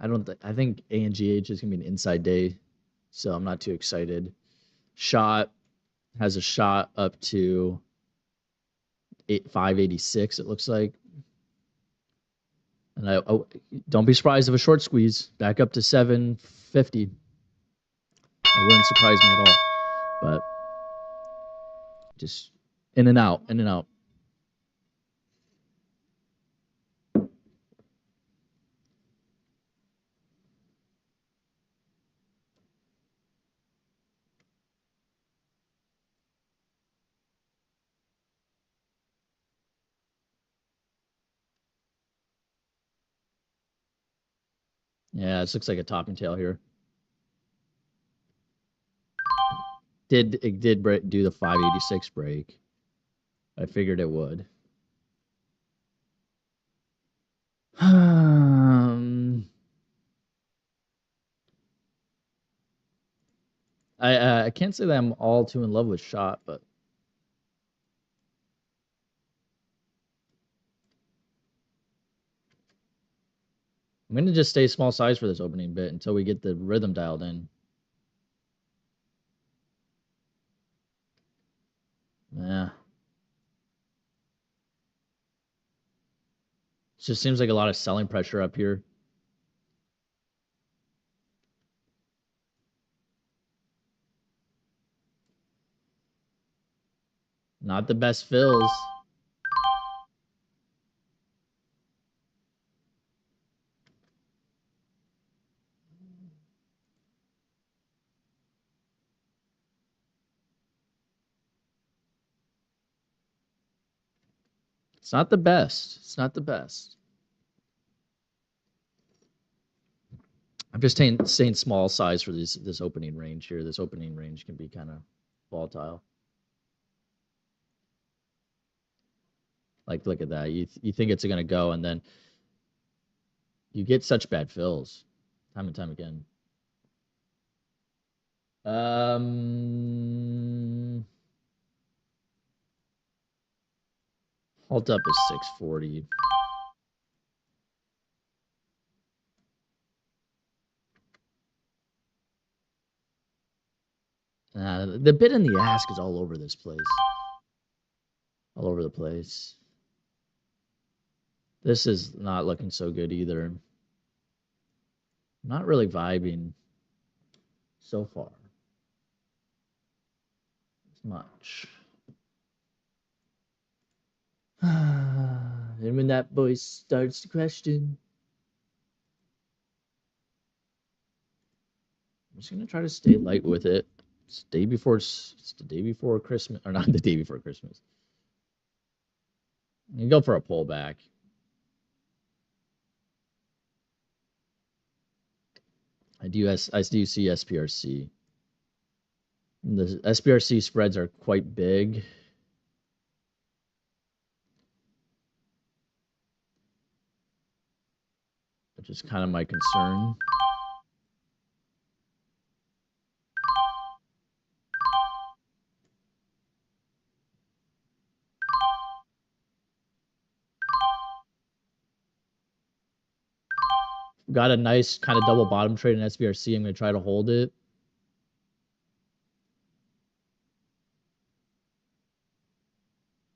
I think ANGH is gonna be an inside day, so I'm not too excited. Shot has a shot up to 586. It looks like, and I don't be surprised if a short squeeze back up to 750. It wouldn't surprise me at all. But just in and out, in and out. Yeah, this looks like a topping tail here. It did do the 586 break. I figured it would. I can't say that I'm all too in love with shot, but I'm gonna just stay small size for this opening bit until we get the rhythm dialed in. Yeah. It just seems like a lot of selling pressure up here. Not the best fills. It's not the best. It's not the best. I'm just staying small size for this opening range here. This opening range can be kind of volatile. Like, look at that. You think it's going to go, and then you get such bad fills time and time again. Halt up is 640. The bid and the ask is all over this place. All over the place. This is not looking so good either. I'm not really vibing so far as much. And when that voice starts to question, I'm just gonna try to stay light with it. It's the day before Christmas, or not the day before Christmas. You go for a pullback. I do see SPRC. The SPRC spreads are quite big. Which is kind of my concern. Got a nice kind of double bottom trade in SPRC. I'm going to try to hold it.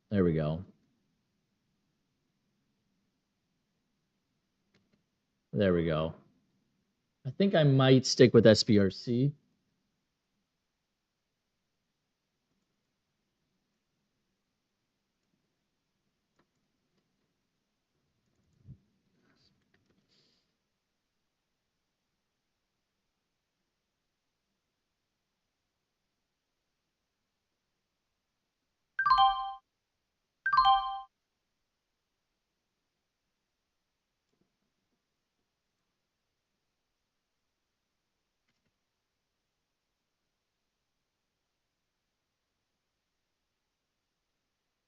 There we go. There we go. I think I might stick with SPRC.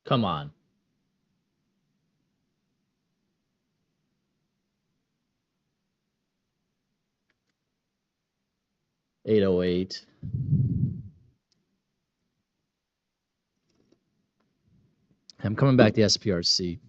Come on. $8.08. I'm coming back to SPRC.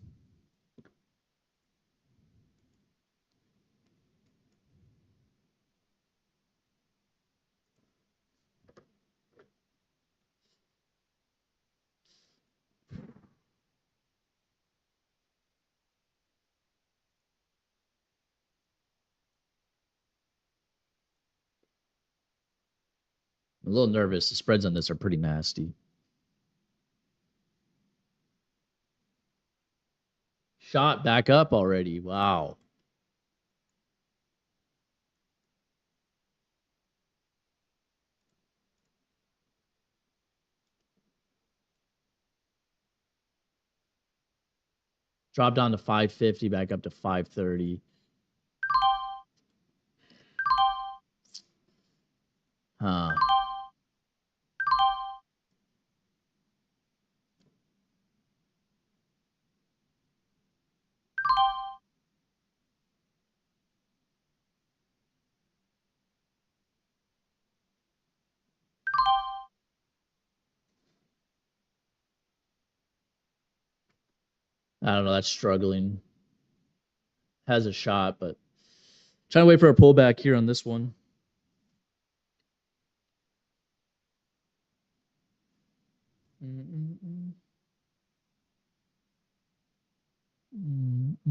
I'm a little nervous. The spreads on this are pretty nasty. Shot back up already. Wow. Dropped down to 550, back up to 530. Huh. I don't know. That's struggling. Has a shot, but trying to wait for a pullback here on this one. Mm-mm-mm. Mm-mm-mm-mm.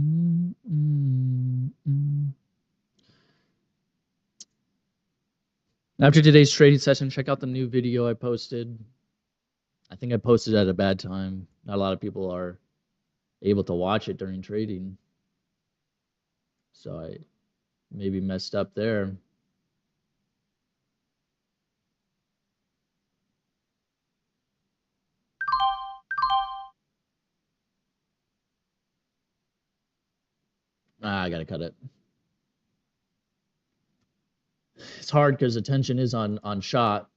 After today's trading session, check out the new video I posted. I think I posted at a bad time. Not a lot of people are able to watch it during trading. So I maybe messed up there. I gotta cut it. It's hard because attention is on shot.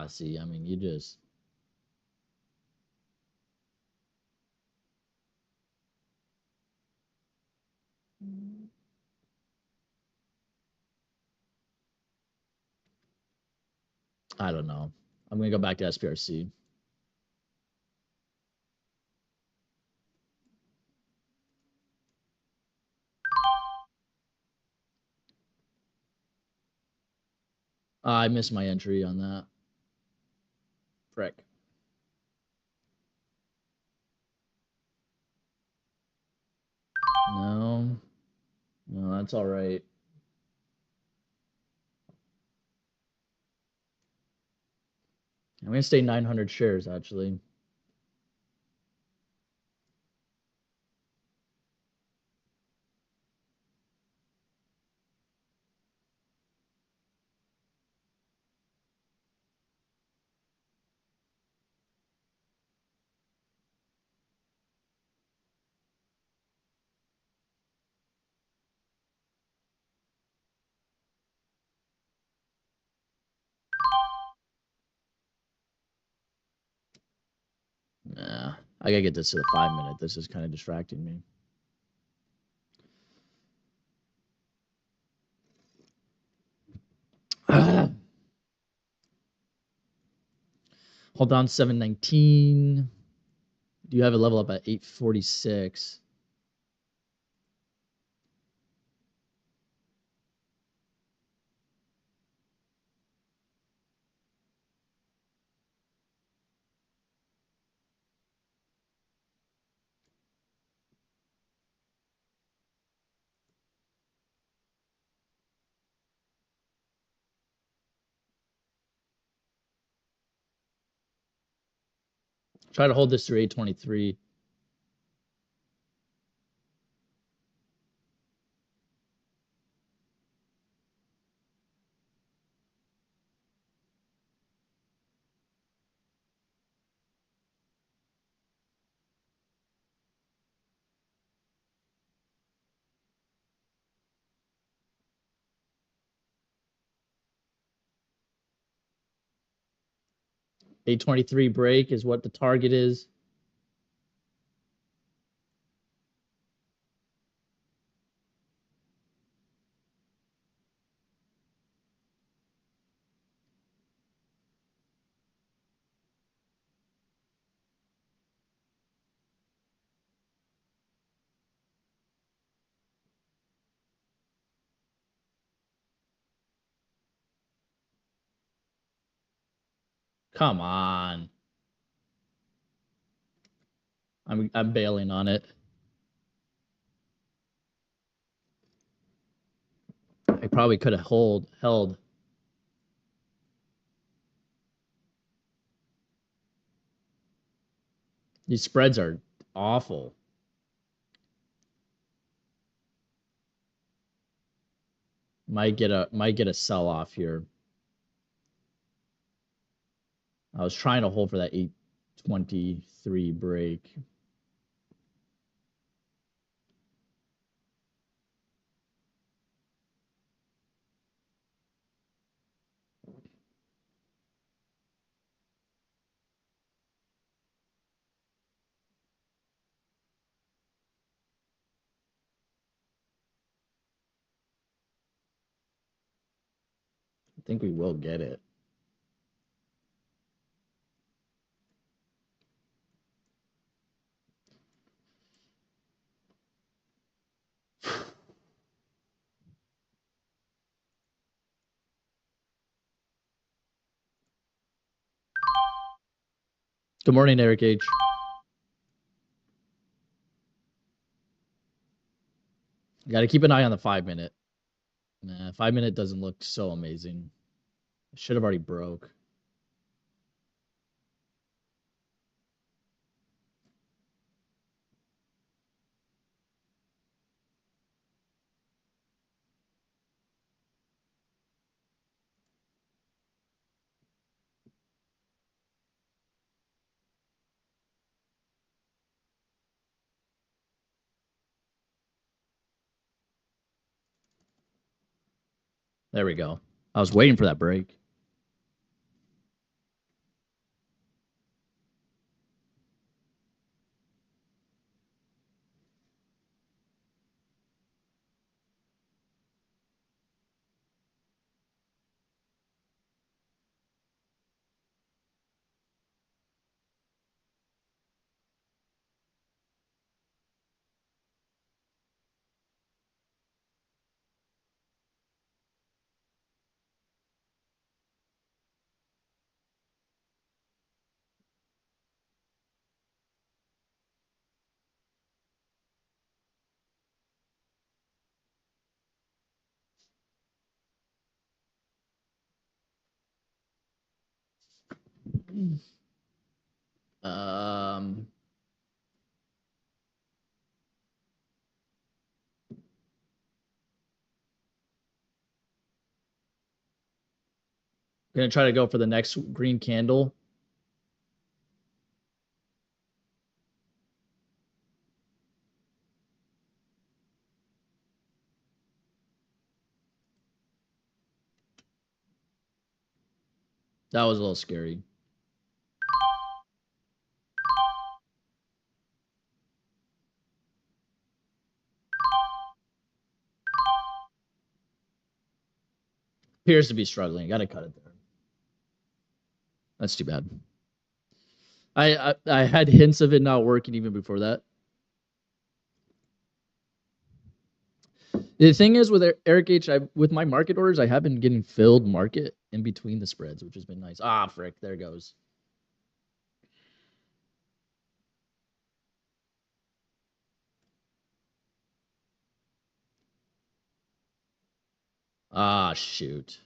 See, I mean, you just I don't know. I'm gonna go back to SPRC. I missed my entry on that. Frick. No, no, that's all right. I'm gonna stay 900 shares actually. Nah, I gotta get this to the 5 minute. This is kind of distracting me. Hold on, 719. Do you have a level up at 846? Try to hold this through 823. A 23 break is what the target is. Come on. I'm bailing on it. I probably could have held. These spreads are awful. Might get a sell off here. I was trying to hold for that 823 break. I think we will get it. Good morning, Eric H. Got to keep an eye on the 5-minute. Nah, 5-minute doesn't look so amazing. It should have already broke. There we go. I was waiting for that break. Um, gonna try to go for the next green candle. That was a little scary. Appears to be struggling. Got to cut it there. That's too bad. I had hints of it not working even before that. The thing is with Eric H, with my market orders, I have been getting filled market in between the spreads, which has been nice. Ah, frick, there it goes. Ah, shoot.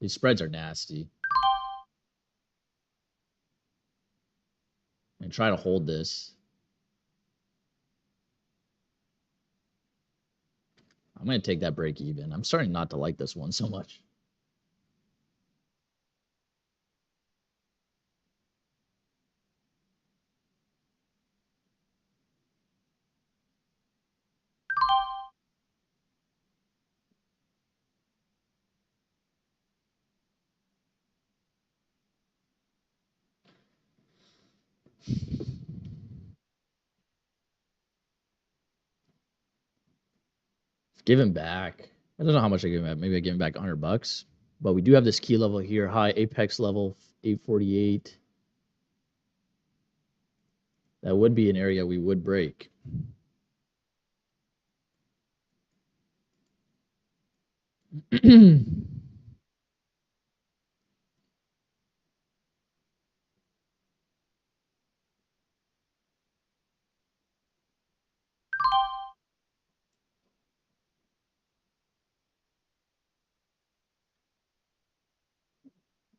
These spreads are nasty. And try to hold this. I'm going to take that break even. I'm starting not to like this one so much. Give him back. I don't know how much I give him back. Maybe I give him back $100. But we do have this key level here, high apex level 848. That would be an area we would break.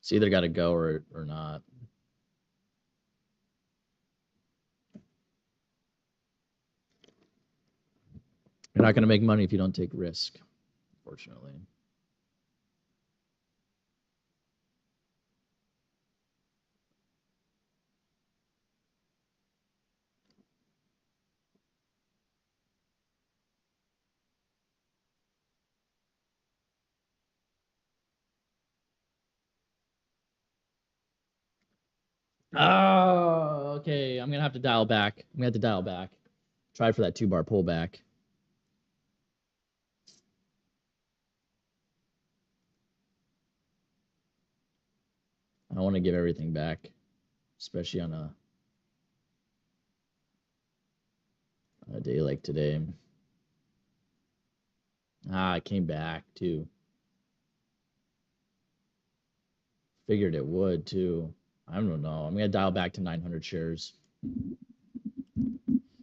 It's either got to go or not. You're not going to make money if you don't take risk, unfortunately. Oh, okay. I'm gonna have to dial back. I'm gonna have to dial back. Try for that 2-bar pullback. I want to give everything back, especially on a day like today. I came back too. Figured it would too. I don't know. I'm gonna dial back to 900 shares.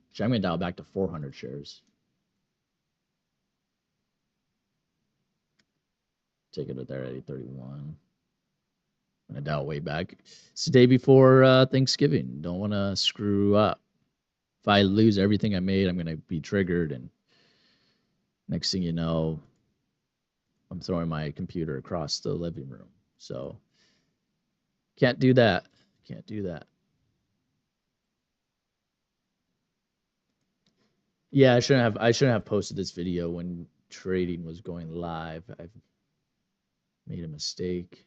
Actually, I'm gonna dial back to 400 shares. Take it there at 831. I'm gonna dial way back. It's the day before Thanksgiving. Don't want to screw up. If I lose everything I made, I'm gonna be triggered, and next thing you know, I'm throwing my computer across the living room. So can't do that. Can't do that. Yeah, I shouldn't have posted this video when trading was going live. I've made a mistake.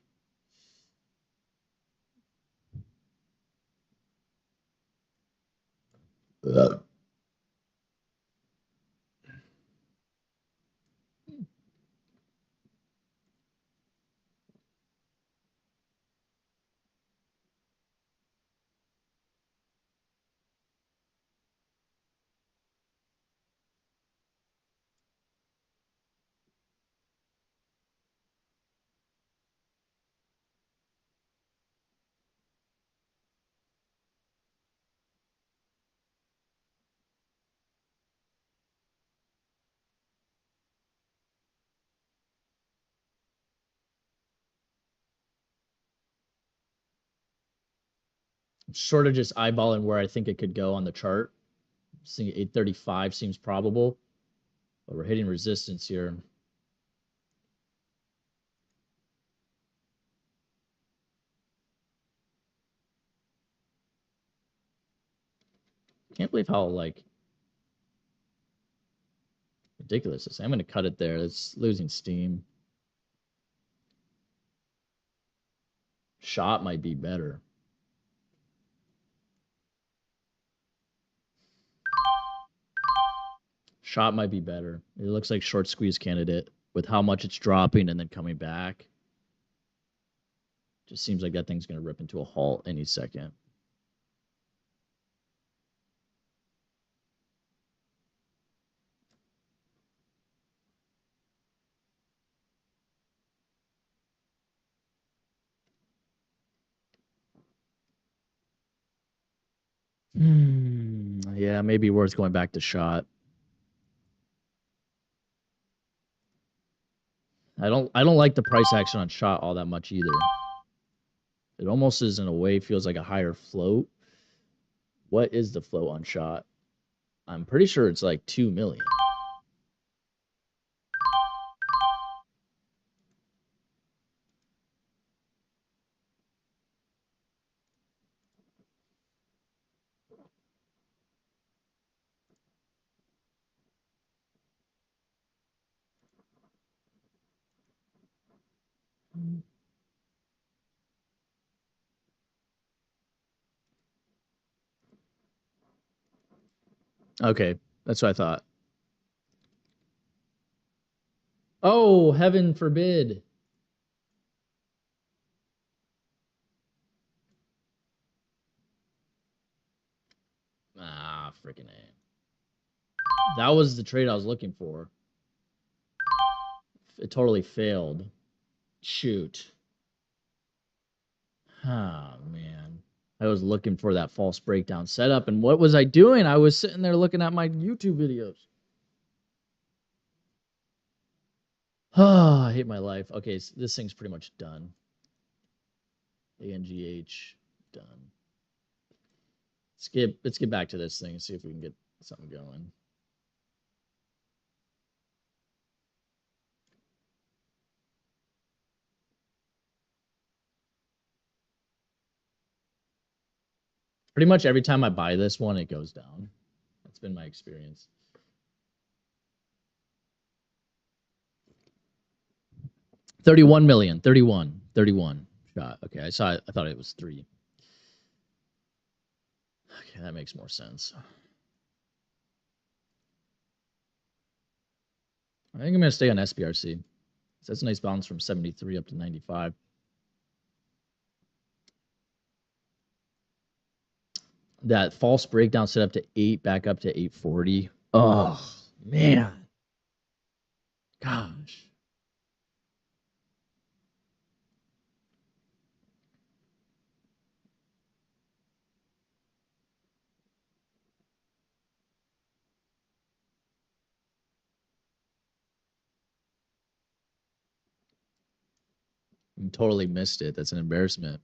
Sort of just eyeballing where I think it could go on the chart. Seeing 835 seems probable, but we're hitting resistance here. Can't believe how ridiculous this is. I'm going to cut it there. It's losing steam. Shot might be better. Shot might be better. It looks like short squeeze candidate with how much it's dropping and then coming back. Just seems like that thing's going to rip into a halt any second. Yeah, maybe worth going back to shot. I don't like the price action on shot all that much either. It almost is in a way feels like a higher float. What is the float on shot? I'm pretty sure it's like 2 million. Okay, that's what I thought. Oh, heaven forbid. Ah, freaking A. That was the trade I was looking for. It totally failed. Shoot. Oh, man. I was looking for that false breakdown setup, and what was I doing? I was sitting there looking at my YouTube videos. Oh, I hate my life. Okay, so this thing's pretty much done. ANGH done. Let's get back to this thing and see if we can get something going. Pretty much every time I buy this one, it goes down. That's been my experience. $31 million. 31 shot. Okay, I thought it was 3. Okay, that makes more sense. I think I'm going to stay on SBRC. So that's a nice bounce from 73 up to 95. That false breakdown set up to 8, back up to 840. Oh, man. Gosh. I totally missed it. That's an embarrassment.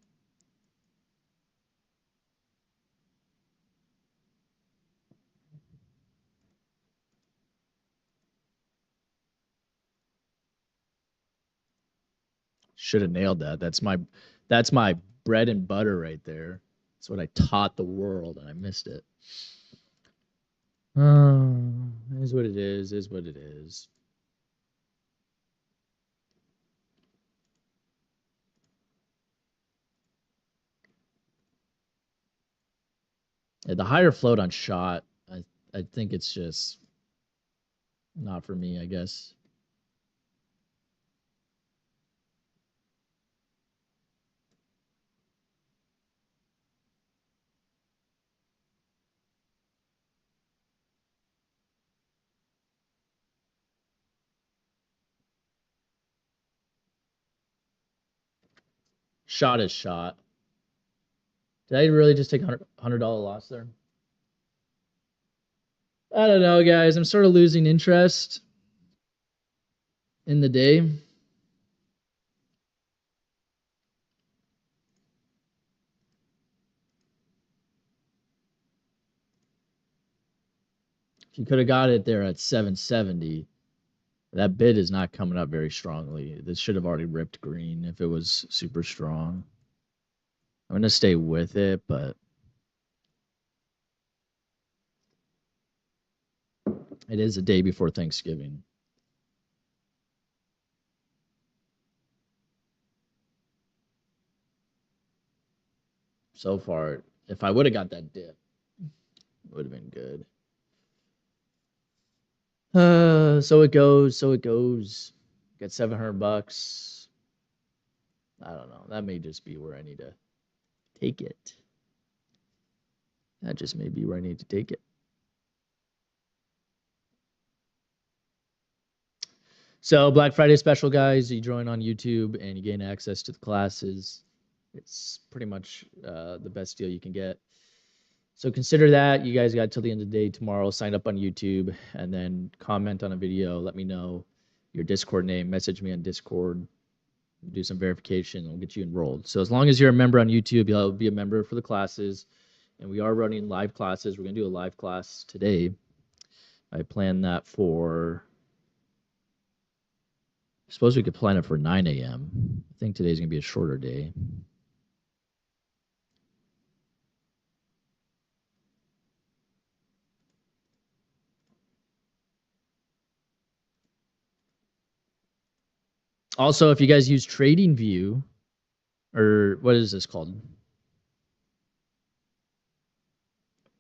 Should have nailed that. That's my bread and butter right there. That's what I taught the world, and I missed it. Is what it is. Is what it is. Yeah, the higher float on shot, I think it's just not for me, I guess. Shot is shot. Did I really just take $100 loss there? I don't know, guys. I'm sort of losing interest in the day. If you could have got it there at 770, that bid is not coming up very strongly. This should have already ripped green if it was super strong. I'm going to stay with it, but it is a day before Thanksgiving. So far, if I would have got that dip, it would have been good. So it goes. Got $700. I don't know. That may just be where I need to take it. That just may be where I need to take it. So Black Friday special, guys. You join on YouTube and you gain access to the classes. It's pretty much the best deal you can get. So consider that. You guys got till the end of the day tomorrow. Sign up on YouTube and then comment on a video. Let me know your Discord name. Message me on Discord. Do some verification. We'll get you enrolled. So as long as you're a member on YouTube, you'll be a member for the classes. And we are running live classes. We're going to do a live class today. I planned that for... I suppose we could plan it for 9 a.m. I think today's going to be a shorter day. Also, if you guys use TradingView, or what is this called?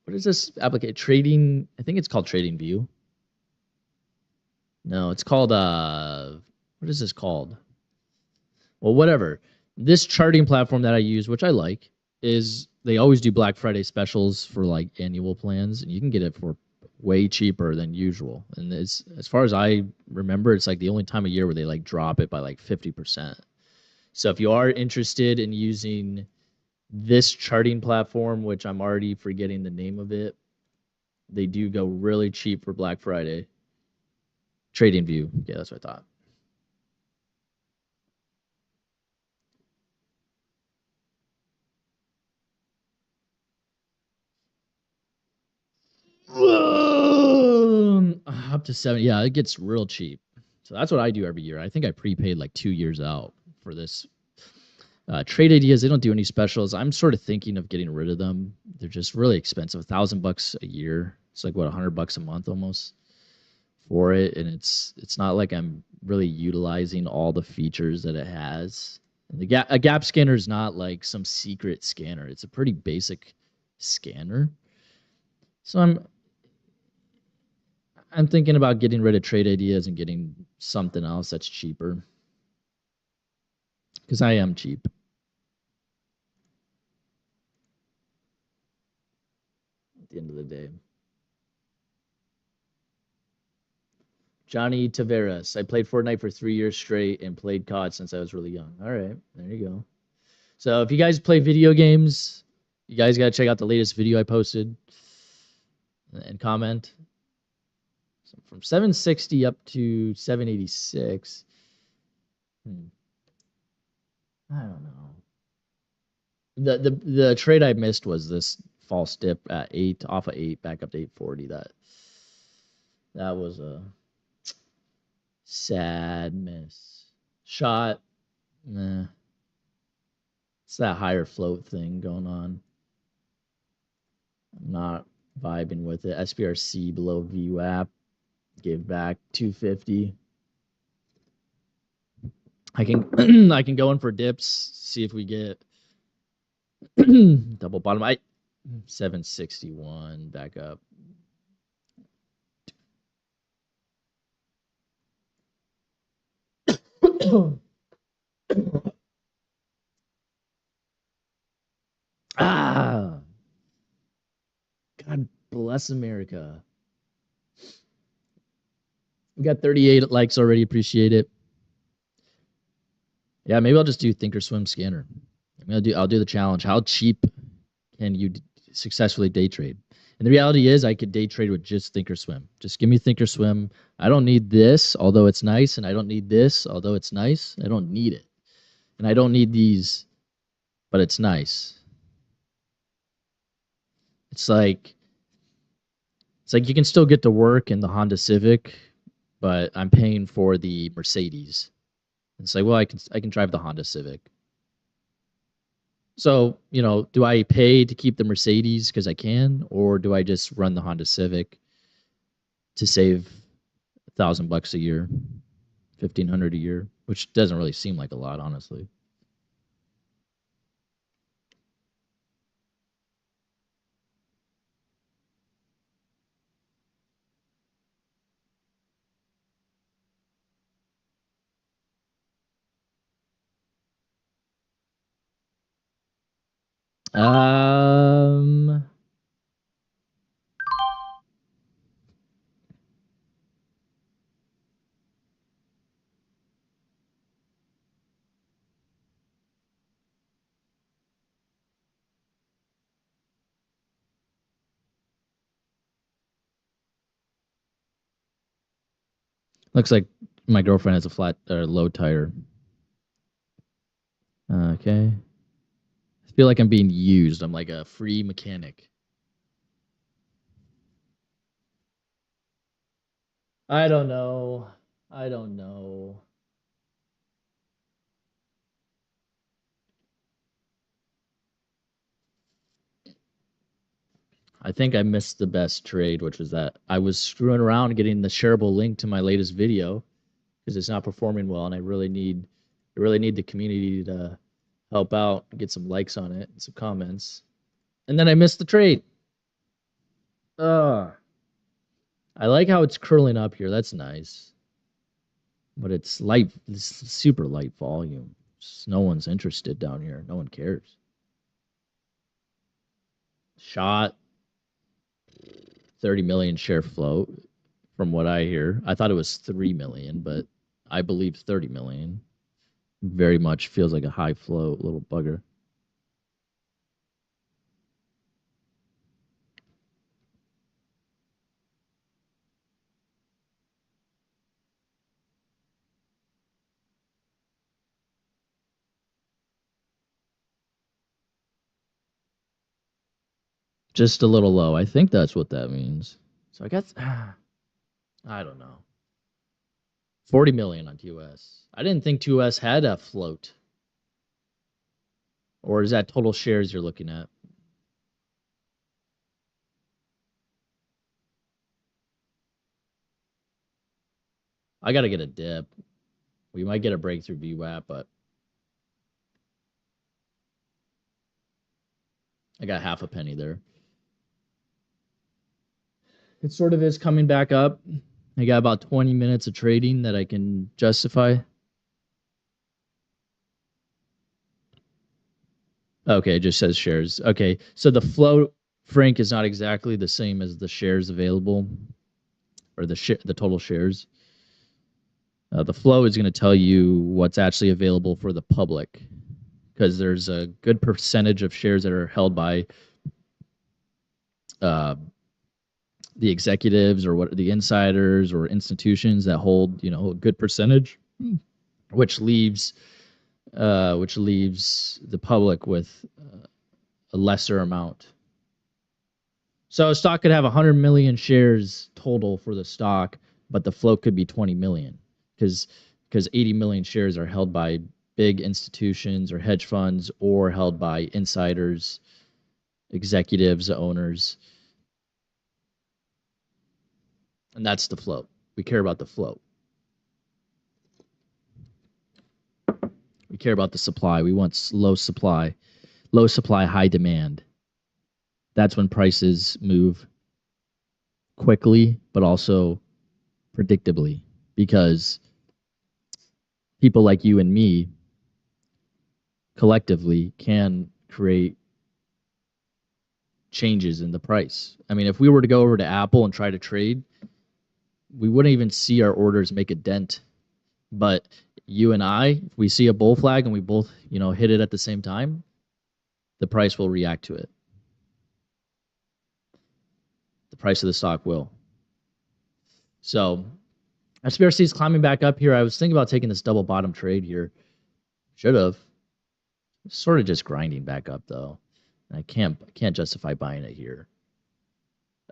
What is this application? I think it's called TradingView. No, it's called what is this called? Well, whatever. This charting platform that I use, which I like, is they always do Black Friday specials for like annual plans, and you can get it for way cheaper than usual. And it's, as far as I remember, it's like the only time of year where they like drop it by like 50%. So if you are interested in using this charting platform, which I'm already forgetting the name of it, they do go really cheap for Black Friday. TradingView. Yeah, that's what I thought. Up to 7. Yeah, it gets real cheap. So that's what I do every year. I think I prepaid like 2 years out for this. Trade ideas, they don't do any specials. I'm sort of thinking of getting rid of them. They're just really expensive. $1,000 a year. It's like what, $100 a month almost for it, and it's not like I'm really utilizing all the features that it has. And a gap scanner is not like some secret scanner. It's a pretty basic scanner. So I'm thinking about getting rid of trade ideas and getting something else that's cheaper. Because I am cheap. At the end of the day. Johnny Taveras. I played Fortnite for 3 years straight and played COD since I was really young. All right, there you go. So if you guys play video games, you guys got to check out the latest video I posted and comment. So from 760 up to 786. I don't know. The trade I missed was this false dip at 8 off of 8 back up to 840. That was a sad miss. Shot. Nah. It's that higher float thing going on. I'm not vibing with it. SPRC below VWAP. Gave back 250. I can I can go in for dips, see if we get double bottom. 761 back up. Ah, God bless America. We got 38 likes already. Appreciate it. Yeah, maybe I'll just do Thinkorswim scanner. I'll do the challenge. How cheap can you successfully day trade? And the reality is, I could day trade with just Thinkorswim. Just give me Thinkorswim. I don't need this, although it's nice, and I don't need this, although it's nice. I don't need it, and I don't need these, but it's nice. It's like you can still get to work in the Honda Civic, but I'm paying for the Mercedes. It's like, well, I can drive the Honda Civic. So, do I pay to keep the Mercedes because I can, or do I just run the Honda Civic to save $1,000 a year, 1,500 a year, which doesn't really seem like a lot, honestly. Um, looks like my girlfriend has a flat or low tire. Okay. I feel like I'm being used. I'm like a free mechanic. I don't know. I don't know. I think I missed the best trade, which was that I was screwing around getting the shareable link to my latest video because it's not performing well, and I really need the community to help out, get some likes on it, and some comments. And then I missed the trade. Ugh. I like how it's curling up here. That's nice. But it's light, it's super light volume. No one's interested down here. No one cares. Shot 30 million share float from what I hear. I thought it was 3 million, but I believe 30 million. Very much feels like a high float little bugger. Just a little low. I think that's what that means. So I guess I don't know. 40 million on TOS. I didn't think TOS had a float. Or is that total shares you're looking at? I got to get a dip. We might get a breakthrough VWAP, but I got half a penny there. It sort of is coming back up. I got about 20 minutes of trading that I can justify. Okay, it just says shares. Okay, so the float, Frank, is not exactly the same as the shares available or the total shares. The flow is going to tell you what's actually available for the public because there's a good percentage of shares that are held by uh, the executives or what the insiders or institutions that hold a good percentage, which leaves the public with a lesser amount. So a stock could have 100 million shares total for the stock, but the float could be 20 million because 80 million shares are held by big institutions or hedge funds or held by insiders, executives, owners. And that's the float. We care about the float. We care about the supply. We want low supply, high demand. That's when prices move quickly, but also predictably because people like you and me collectively can create changes in the price. I mean, if we were to go over to Apple and try to trade, we wouldn't even see our orders make a dent. But you and I, if we see a bull flag and we both, hit it at the same time, the price will react to it. The price of the stock will. So SBRC is climbing back up here. I was thinking about taking this double bottom trade here. Should have. Sort of just grinding back up though. I can't justify buying it here.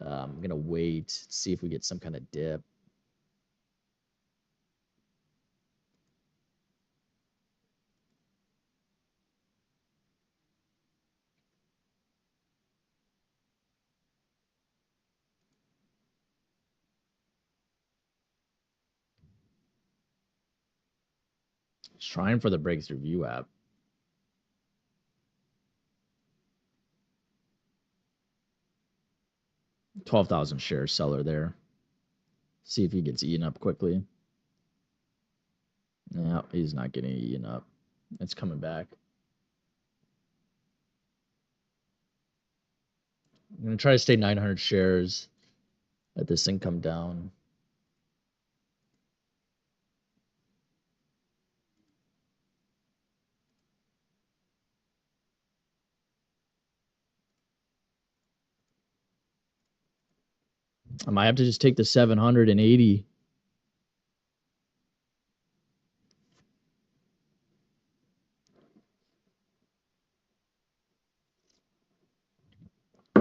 I'm gonna wait, see if we get some kind of dip. Just trying for the breakthrough VWAP. 12,000 shares seller there. See if he gets eaten up quickly. No, he's not getting eaten up. It's coming back. I'm going to try to stay 900 shares. Let this thing come down. I might have to just take the 780.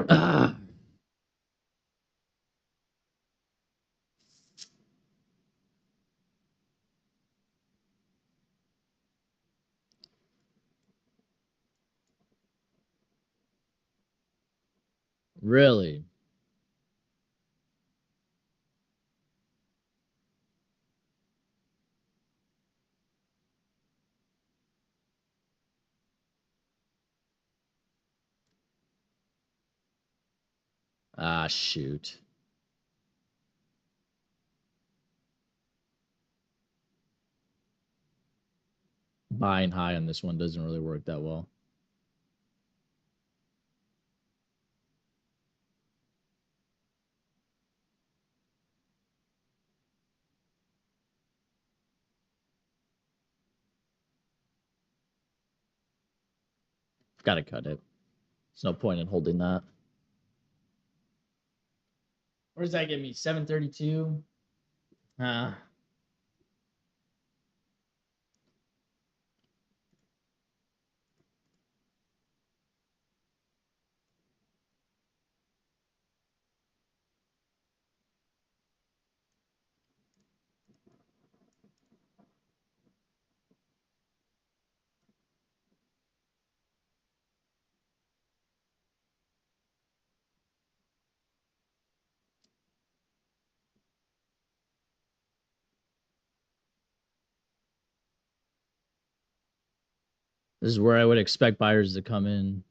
Ah. Really? Ah, shoot. Buying high on this one doesn't really work that well. Got to cut it. There's no point in holding that. Where does that get me? 732? This is where I would expect buyers to come in.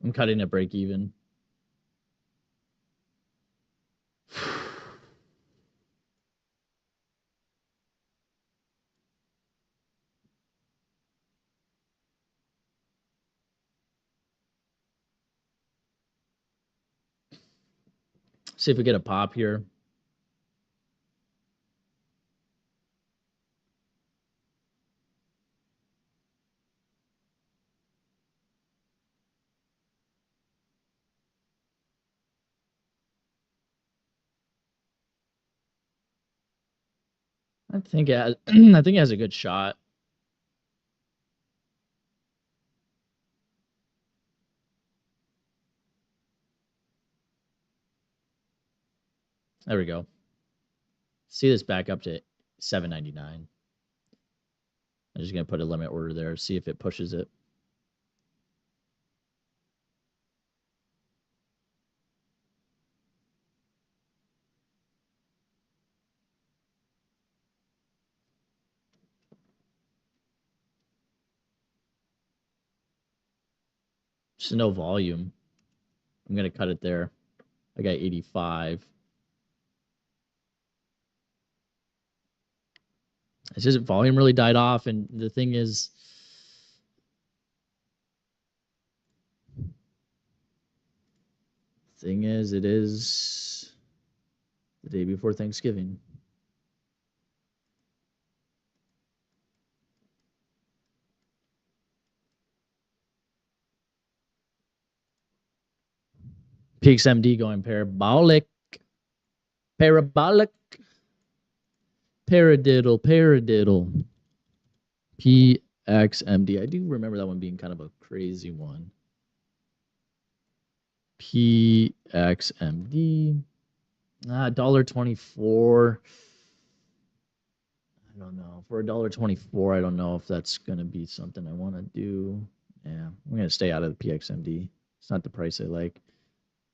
I'm cutting at break even. See if we get a pop here. I think it has, I think it has a good shot. There we go. See this back up to $7.99. I'm just gonna put a limit order there. See if it pushes it. Just no volume. I'm gonna cut it there. I got 85. It's just volume really died off, and the thing is, it is the day before Thanksgiving. PXMD going parabolic, paradiddle. PXMD. I do remember that one being kind of a crazy one. PXMD. $1.24. I don't know. For $1.24, I don't know if that's gonna be something I want to do. Yeah, I'm gonna stay out of the PXMD. It's not the price I like.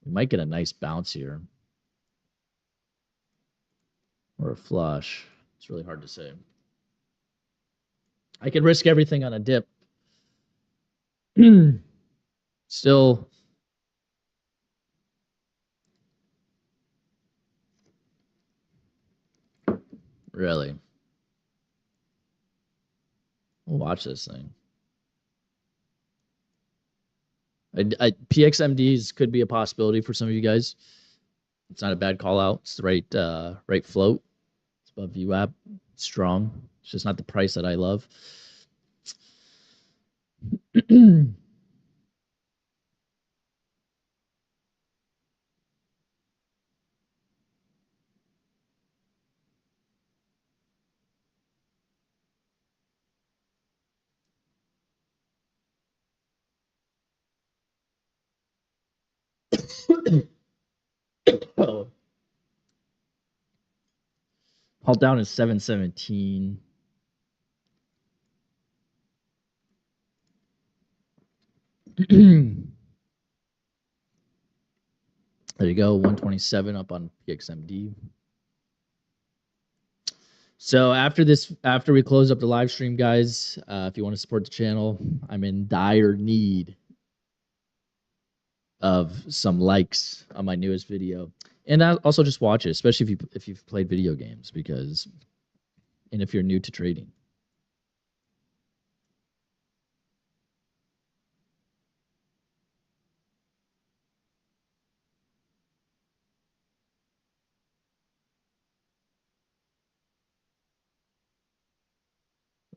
We might get a nice bounce here. Or a flush. It's really hard to say. I could risk everything on a dip. Still, really. We'll watch this thing. PXMDs could be a possibility for some of you guys. It's not a bad call out. It's the right float. It's above VWAP. Strong. It's just not the price that I love. Oh. Halt down is 717. There you go, 127 up on PXMD. So after we close up the live stream, guys, if you want to support the channel, I'm in dire need of some likes on my newest video, and also just watch it, especially if you've played video games, and if you're new to trading.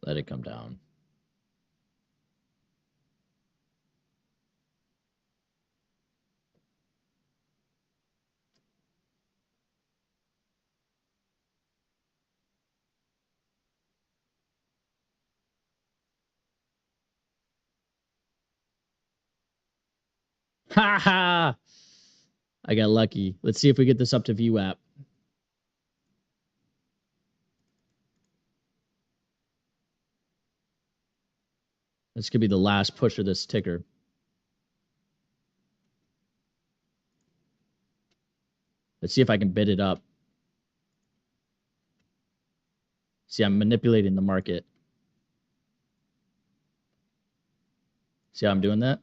Let it come down. Ha ha! I got lucky. Let's see if we get this up to VWAP. This could be the last push of this ticker. Let's see if I can bid it up. See, I'm manipulating the market. See how I'm doing that?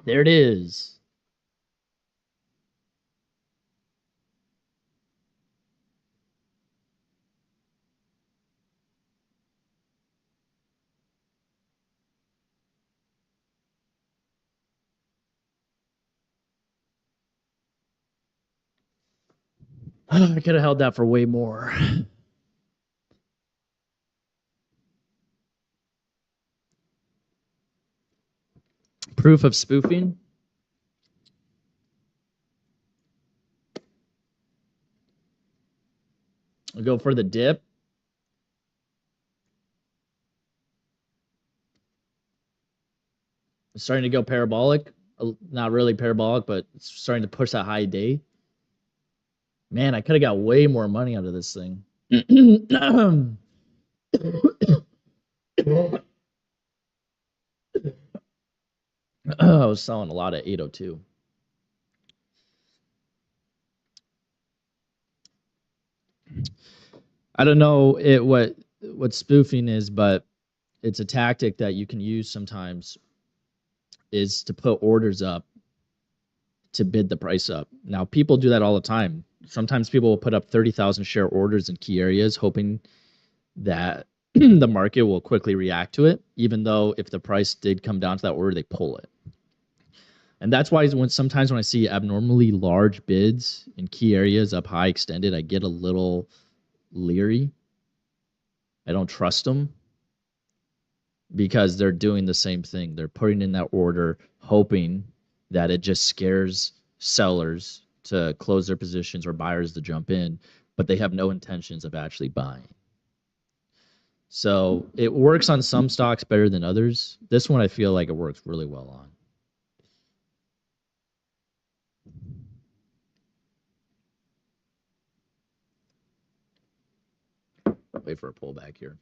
There it is. I could have held that for way more. Proof of spoofing. I'll go for the dip. It's starting to go parabolic. Not really parabolic, but it's starting to push that high day. Man, I could have got way more money out of this thing. I was selling a lot at 802. I don't know what spoofing is, but it's a tactic that you can use sometimes is to put orders up to bid the price up. Now, people do that all the time. Sometimes people will put up 30,000 share orders in key areas hoping that the market will quickly react to it, even though if the price did come down to that order, they pull it. And that's why sometimes when I see abnormally large bids in key areas up high extended, I get a little leery. I don't trust them because they're doing the same thing. They're putting in that order, hoping that it just scares sellers to close their positions or buyers to jump in, but they have no intentions of actually buying. So it works on some stocks better than others. This one I feel like it works really well on. Wait for a pullback here.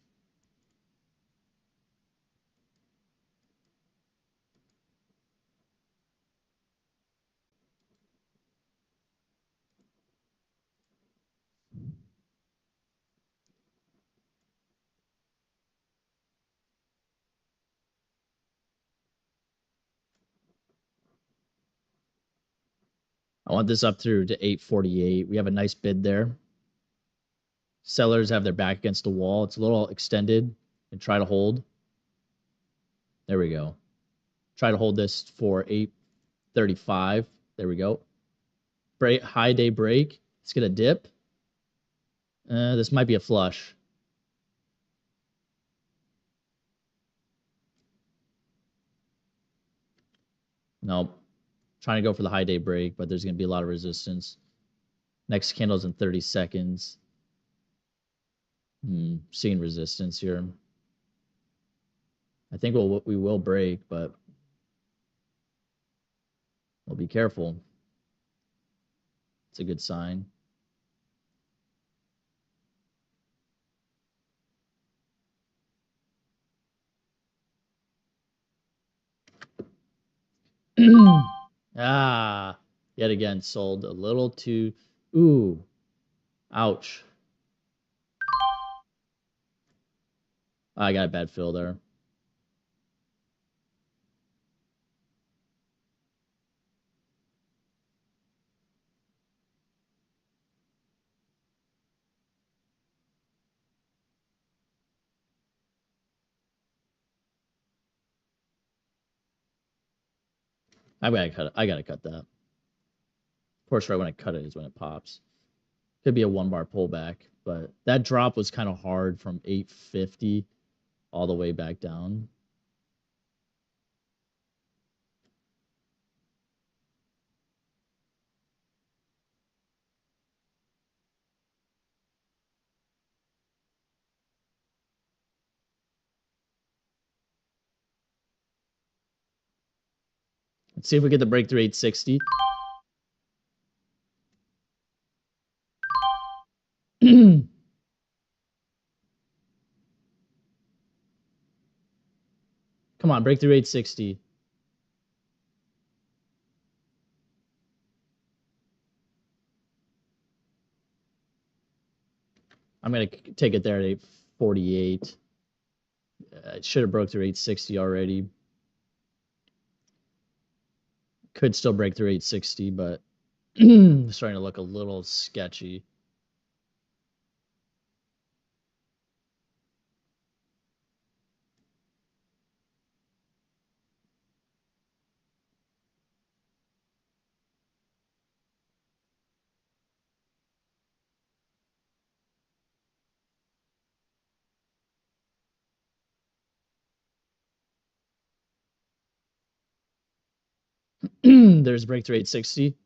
I want this up through to 848. We have a nice bid there. Sellers have their back against the wall. It's a little extended and try to hold. There we go. Try to hold this for 835. There we go. Break, high day break. Let's get a dip. This might be a flush. Nope. Trying to go for the high day break, but there's going to be a lot of resistance. Next candle's in 30 seconds. Seeing resistance here. I think we will break, but we'll be careful. It's a good sign. Yet again, sold a little too. Ooh, ouch. I got a bad fill there. I gotta cut that. Of course, right when I cut it is when it pops. Could be a 1 bar pullback, but that drop was kind of hard from 850 all the way back down. Let's see if we get the breakthrough 860. Come on, breakthrough 860. I'm going to take it there at 848. It should have broke through 860 already. Could still break through 860, but it's starting to look a little sketchy. There's breakthrough 860.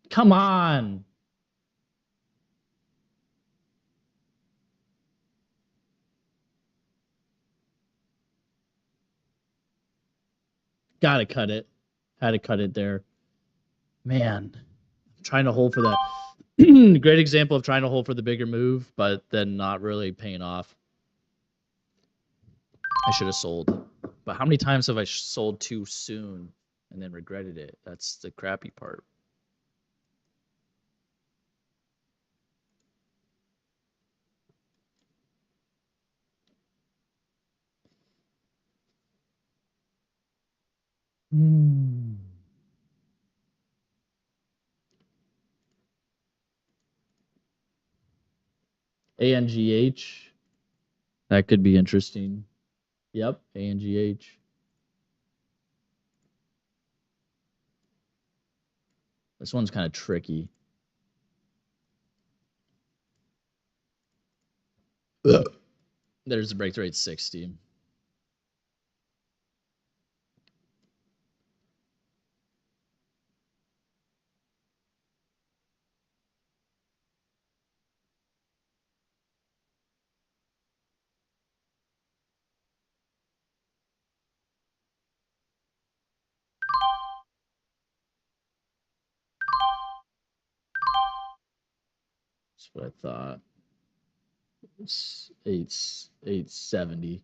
Come on. Gotta cut it. Had to cut it there. Man, I'm trying to hold for that. Great example of trying to hold for the bigger move, but then not really paying off. I should have sold. But how many times have I sold too soon and then regretted it? That's the crappy part. ANGH. That could be interesting. Yep, ANGH. This one's kind of tricky. There's the breakthrough 860. That's what I thought. It's 870.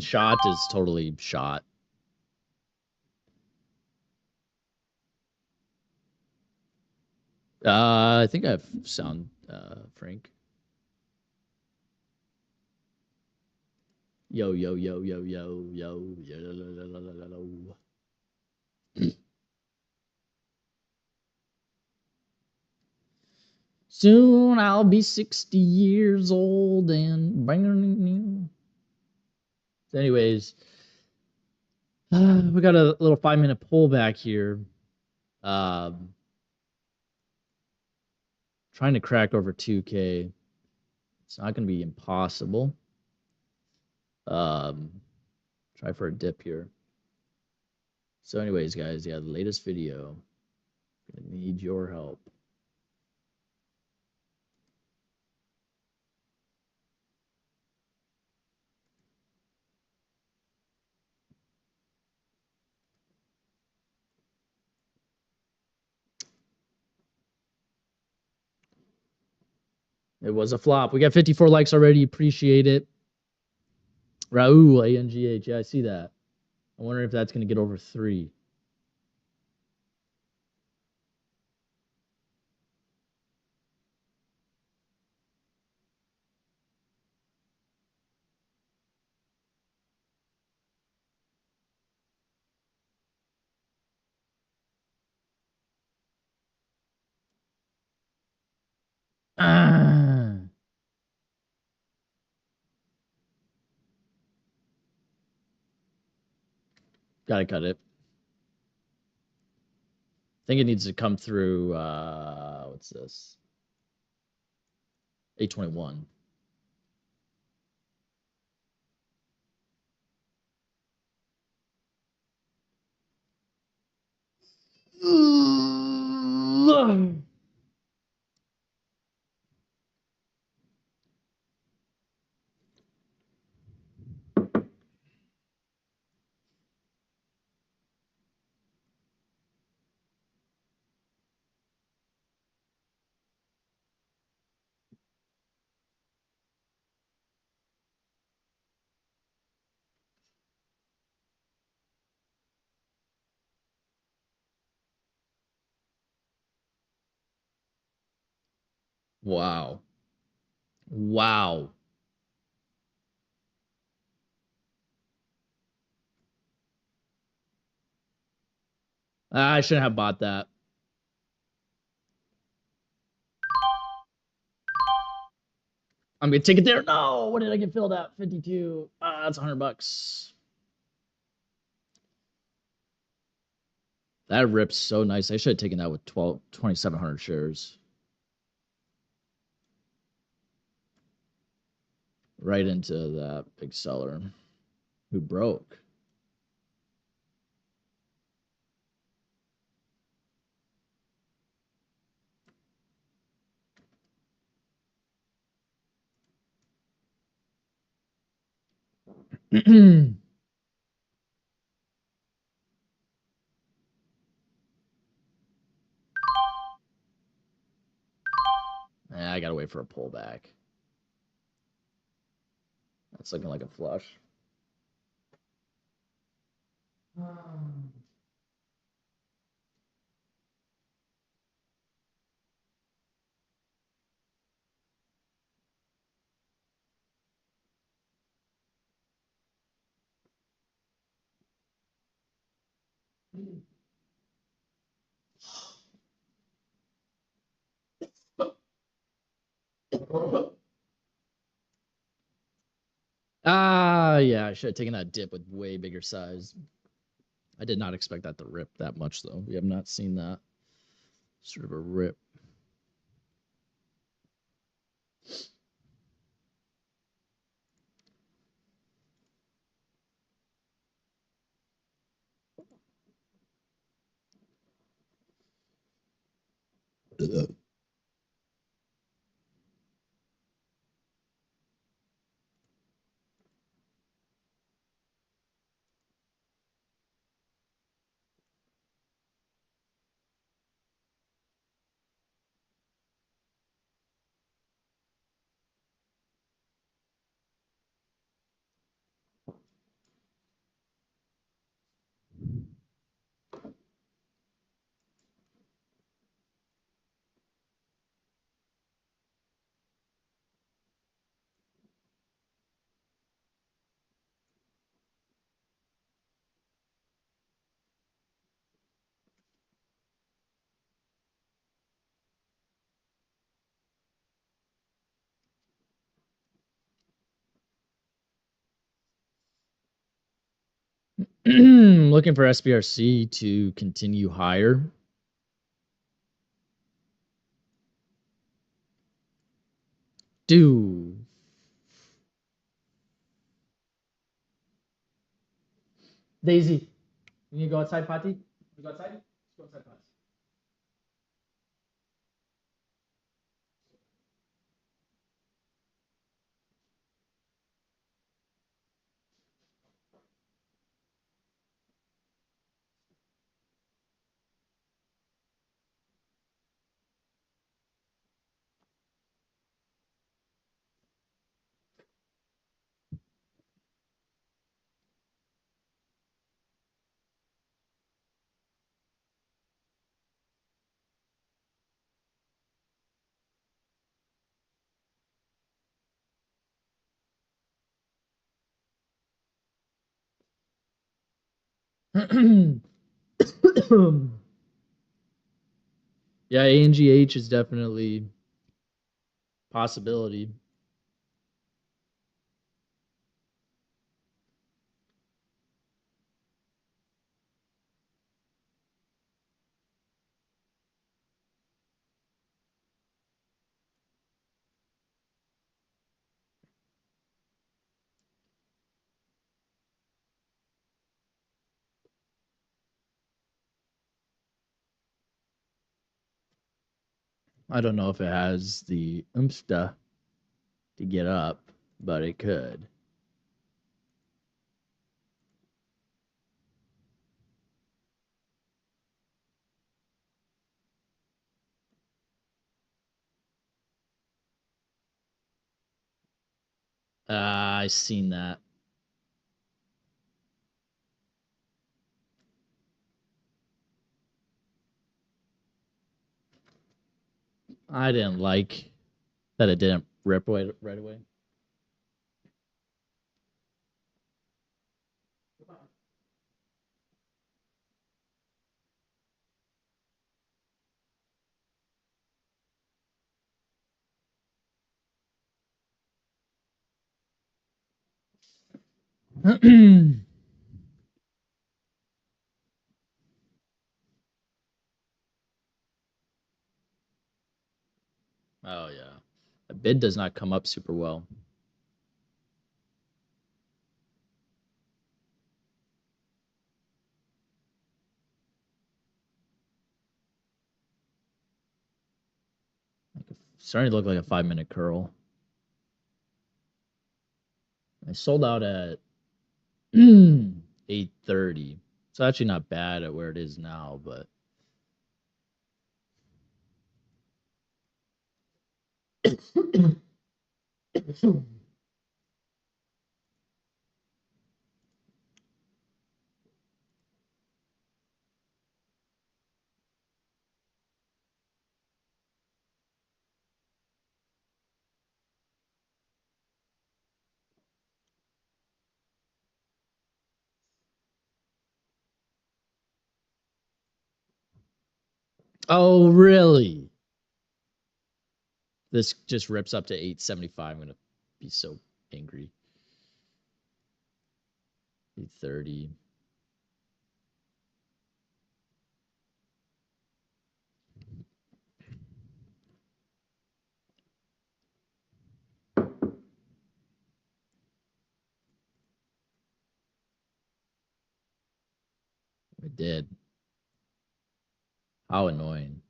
Shot is totally shot. I think I have sound, Frank. Yo, yo, yo, yo, yo, yo, yo. Soon I'll be 60 years old and bang. Anyways, we got a little 5-minute pullback here. Trying to crack over 2K. It's not going to be impossible. Try for a dip here. So anyways, guys, yeah, the latest video. I need your help. It was a flop. We got 54 likes already. Appreciate it. Raul, ANGH. Yeah, I see that. I wonder if that's going to get over 3. Gotta cut it. I think it needs to come through. What's this? 821. Wow. Wow. I shouldn't have bought that. I'm gonna take it there. No, what did I get filled at? 52. That's $100. That rips so nice. I should have taken that with 2,700 shares. Right into that big seller who broke. Yeah, I gotta wait for a pullback. That's looking like a flush. Yeah, I should have taken that dip with way bigger size. I did not expect that to rip that much, though. We have not seen that sort of a rip. Looking for SBRC to continue higher. Dude. Daisy, you need to go outside, Patty? You go outside? Let's go outside, Patty. Yeah, ANGH is definitely possibility. I don't know if it has the oomph to get up, but it could. I seen that. I didn't like that it didn't rip right away. Oh yeah, a bid does not come up super well. Starting to look like a 5-minute curl. I sold out at 8:30. It's actually not bad at where it is now, but oh really? This just rips up to 875. I'm gonna be so angry. 830. It did. How annoying.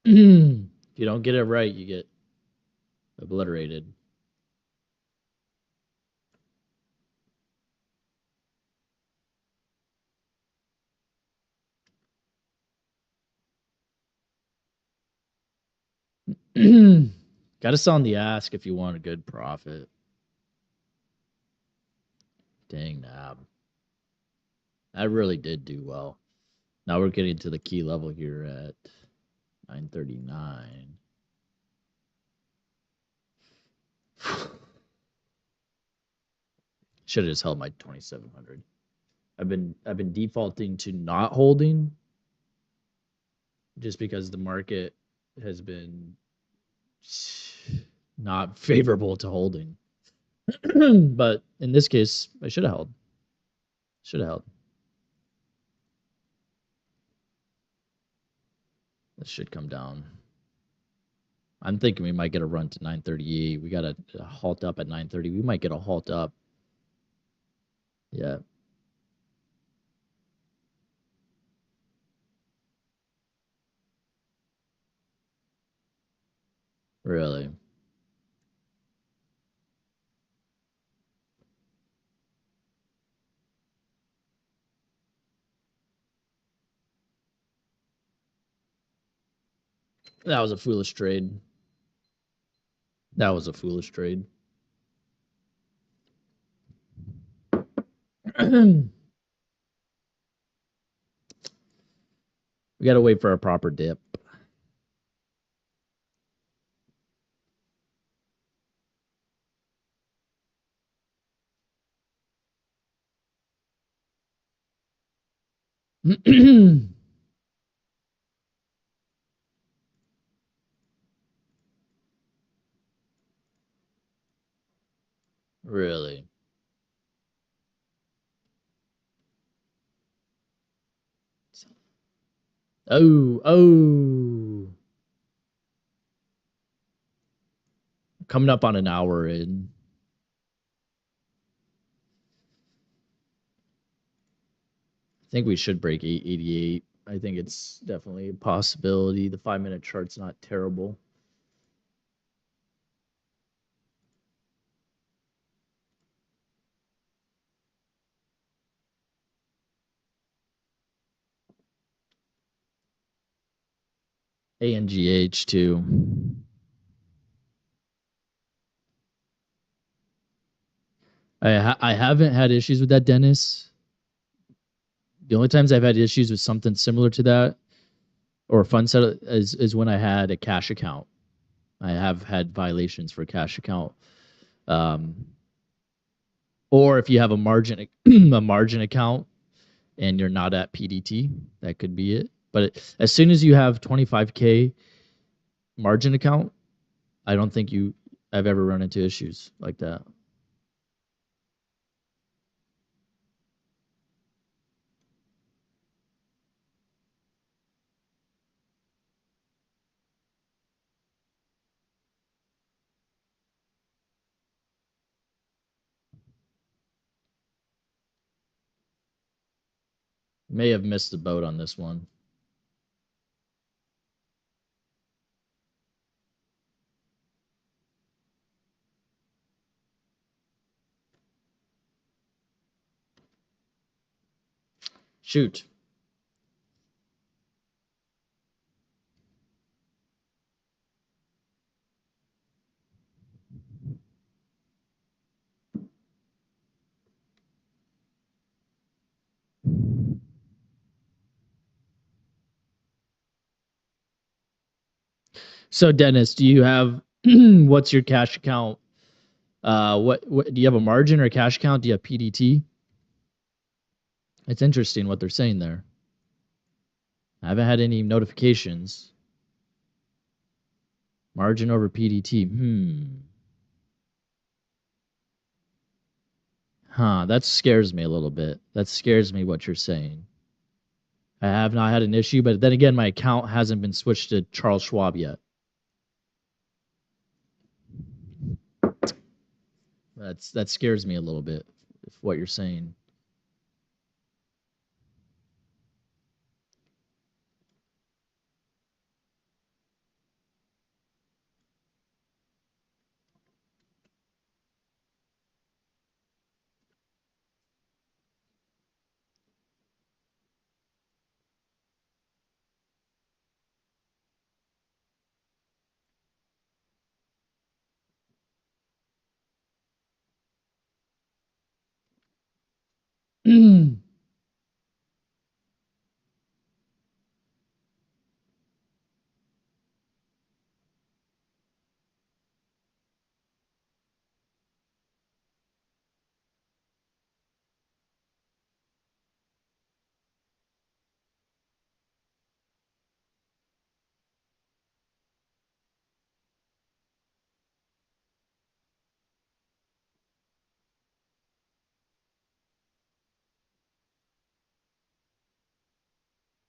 If you don't get it right, you get obliterated. Got to sell on the ask if you want a good profit. Dang, Nab. That really did do well. Now we're getting to the key level here at 939. Should have just held my 2700. I've been defaulting to not holding just because the market has been not favorable to holding. But in this case, I should have held. Should have held. This should come down. I'm thinking we might get a run to 938. We got a halt up at 930. We might get a halt up. Yeah. Really. That was a foolish trade. That was a foolish trade. We got to wait for a proper dip. Really? Oh. Coming up on an hour in. I think we should break 888. I think it's definitely a possibility. The 5-minute chart's not terrible. ANGH too. I haven't had issues with that, Dennis. The only times I've had issues with something similar to that or a fund set is when I had a cash account. I have had violations for cash account. Or if you have a margin a margin account and you're not at PDT, that could be it. But as soon as you have 25K margin account, I don't think I've ever run into issues like that. May have missed the boat on this one. Shoot. So Dennis, do you have what's your cash account? What do you have a margin or a cash account? Do you have PDT? It's interesting what they're saying there. I haven't had any notifications. Margin over PDT. That scares me a little bit. That scares me what you're saying. I have not had an issue, but then again, my account hasn't been switched to Charles Schwab yet. That scares me a little bit, if what you're saying.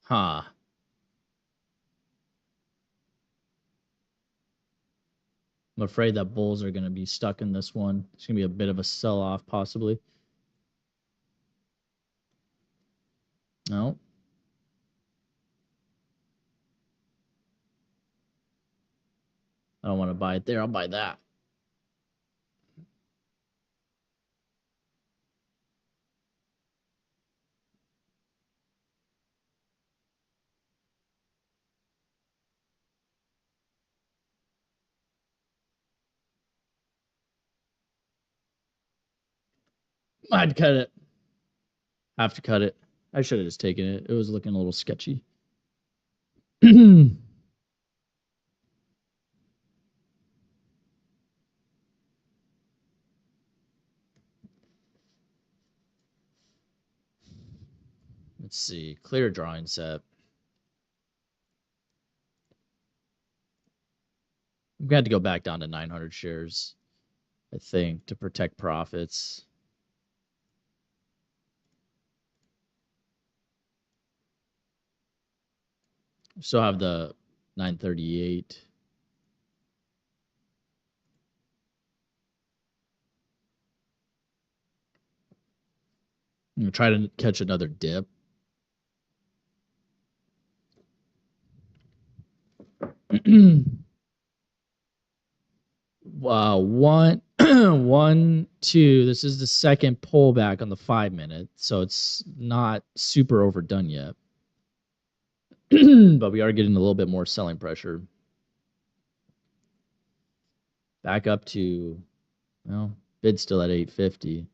Huh. I'm afraid that bulls are going to be stuck in this one. It's going to be a bit of a sell off, possibly. No. I don't want to buy it there. I'll buy that. I'd cut it. Have to cut it. I should have just taken it. It was looking a little sketchy. Let's see. Clear drawing set. I'm going to go back down to 900 shares, I think, to protect profits. Still have the 938. I'm going to try to catch another dip. Wow, 1, 2. This is the second pullback on the 5-minute, so it's not super overdone yet. But we are getting a little bit more selling pressure. Back up to, well, bid still at 850.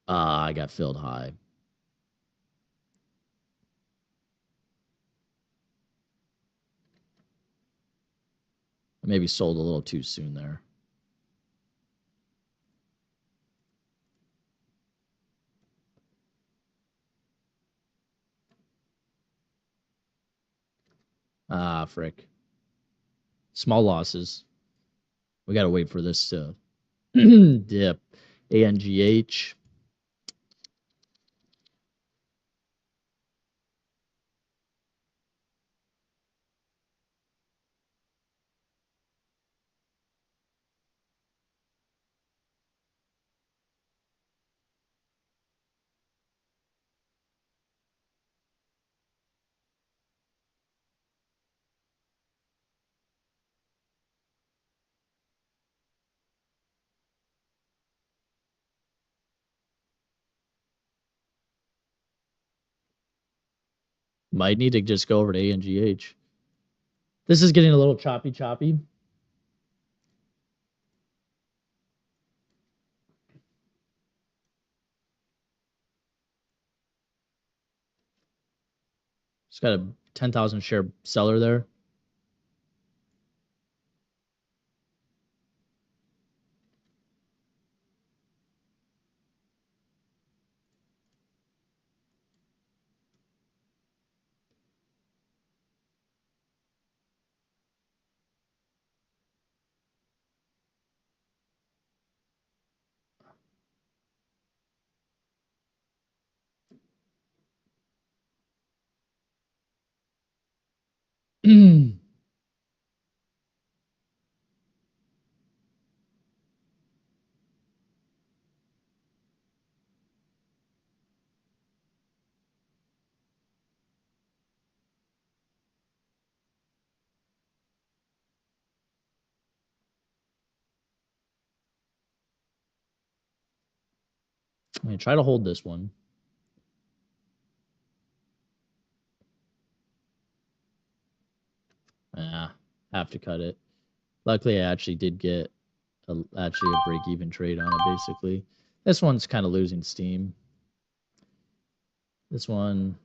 I got filled high. I maybe sold a little too soon there. Frick. Small losses. We got to wait for this to dip. ANGH. Might need to just go over to ANGH. This is getting a little choppy. It's got a 10,000 share seller there. I'm going to try to hold this one. Have to cut it. Luckily, I actually did get a break-even trade on it, basically. This one's kind of losing steam. This one,